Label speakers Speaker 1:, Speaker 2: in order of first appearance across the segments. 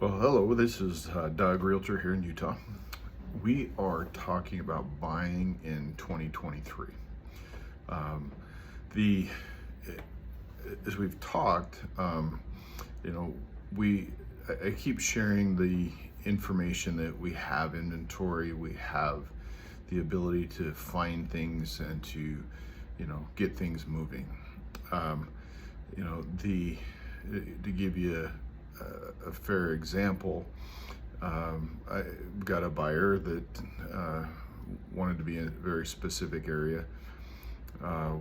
Speaker 1: Well, hello, this is Doug, Realtor here in Utah. We are talking about buying in 2023. Um, the as we've talked, you know, we I keep sharing the information that we have inventory, we have the ability to find things and to, get things moving. Um, the to give you a fair example, I got a buyer that uh, wanted to be in a very specific area.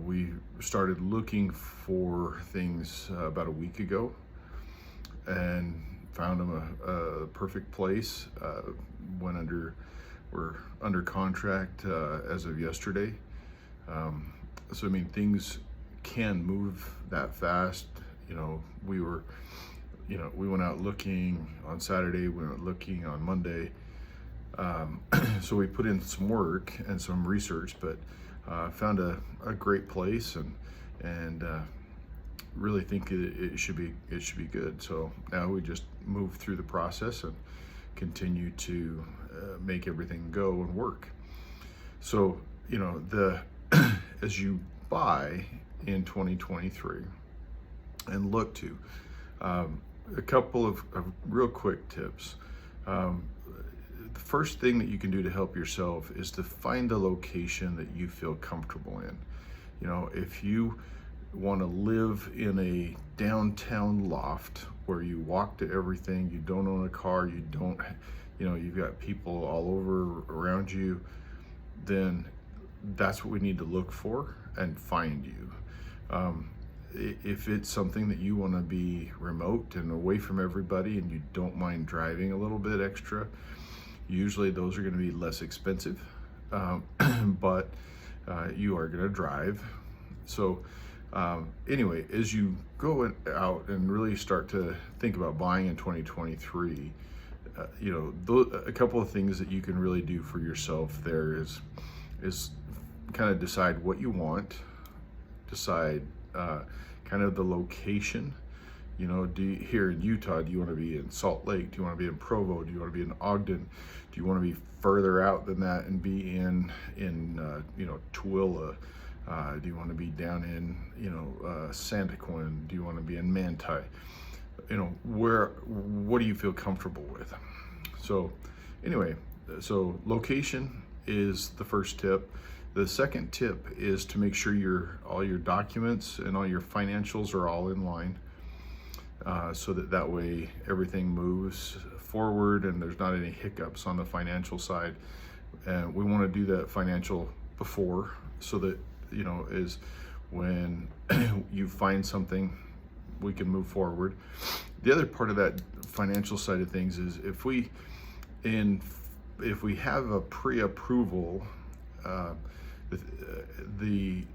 Speaker 1: We started looking for things about a week ago and found him a perfect place. We're under contract as of yesterday. So I mean, things can move that fast. You know, we were, we went out looking on Saturday. We went looking on Monday. So we put in some work and some research, but found a great place and really think it should be good. So now we just move through the process and continue to make everything go and work. So the as you buy in 2023 and look to a couple of real quick tips. The first thing that you can do to help yourself is to find the location that you feel comfortable in. If you want to live in a downtown loft where you walk to everything, you don't own a car, you've got people all over around you, then that's what we need to look for and find you. If it's something that you want to be remote and away from everybody and you don't mind driving a little bit extra, usually those are going to be less expensive, but you are going to drive. So anyway, as you go out and really start to think about buying in 2023, a couple of things that you can really do for yourself there is kind of decide what you want, decide kind of the location. Here in Utah, do you want to be in Salt Lake? Do you want to be in Provo? Do you want to be in Ogden? Do you want to be further out than that and be in Tooele? Do you want to be down in Santaquin? Do you want to be in Manti? What do you feel comfortable with? So anyway, so location is the first tip. The second tip is to make sure all your documents and all your financials are all in line, so that way everything moves forward and there's not any hiccups on the financial side. And we want to do that financial before, so that is when you find something, we can move forward. The other part of that financial side of things is if we have a pre-approval,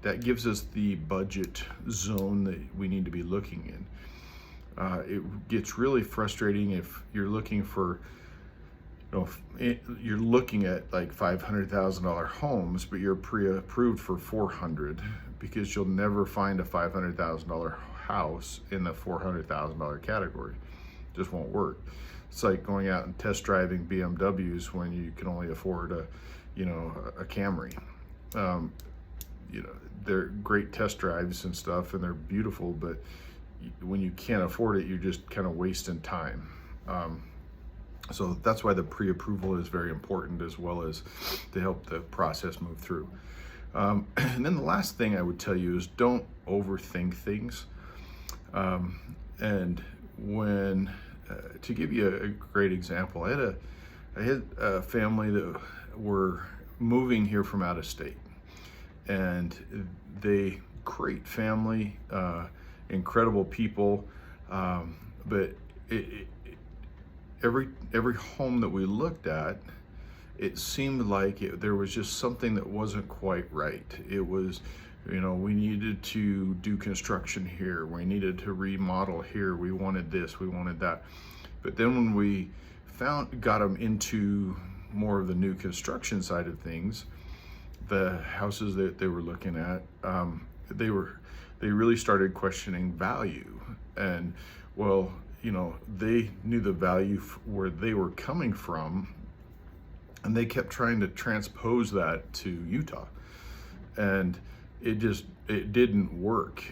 Speaker 1: that gives us the budget zone that we need to be looking in. It gets really frustrating if you're looking for, you're looking at like $500,000 homes, but you're pre-approved for 400, because you'll never find a $500,000 house in the $400,000 category. It just won't work. It's like going out and test driving BMWs when you can only afford a Camry. They're great test drives and stuff, and they're beautiful, but when you can't afford it, you're just kind of wasting time. So that's why the pre-approval is very important, as well as to help the process move through. And then the last thing I would tell you is don't overthink things. And when, to give you a great example, I had a family that were moving here from out of state, and great family, incredible people, but every home that we looked at, it seemed like there was just something that wasn't quite right. It was, we needed to do construction here, we needed to remodel here, we wanted this, we wanted that. But then when we got them into more of the new construction side of things, the houses that they were looking at, they really started questioning value. And well, they knew the value where they were coming from, and they kept trying to transpose that to Utah, and it didn't work.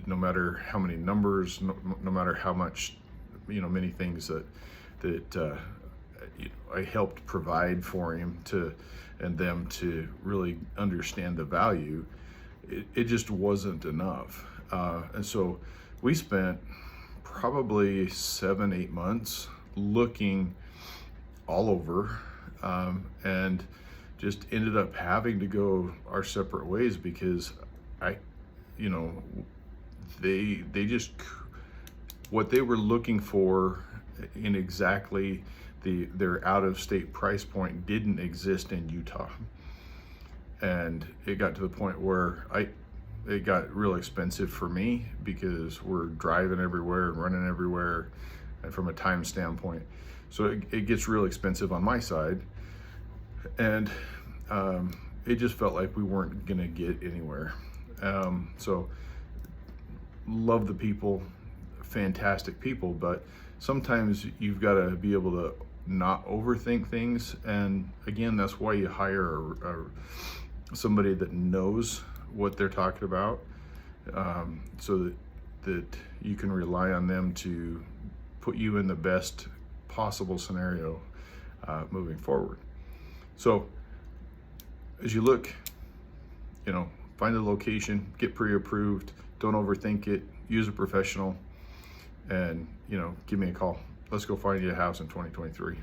Speaker 1: No matter how many numbers, no matter how much, many things that I helped provide for him and them to really understand the value, it just wasn't enough. And so we spent probably 7-8 months looking all over, and just ended up having to go our separate ways because they just, what they were looking for in exactly their out-of-state price point didn't exist in Utah. And it got to the point where it got real expensive for me because we're driving everywhere and running everywhere, and from a time standpoint. So it gets real expensive on my side. And it just felt like we weren't gonna get anywhere. So love the people, fantastic people, but sometimes you've got to be able to not overthink things. And again, that's why you hire somebody that knows what they're talking about, so that you can rely on them to put you in the best possible scenario moving forward. So as you look, find a location, get pre-approved, don't overthink it, use a professional, and give me a call. Let's go find you a house in 2023.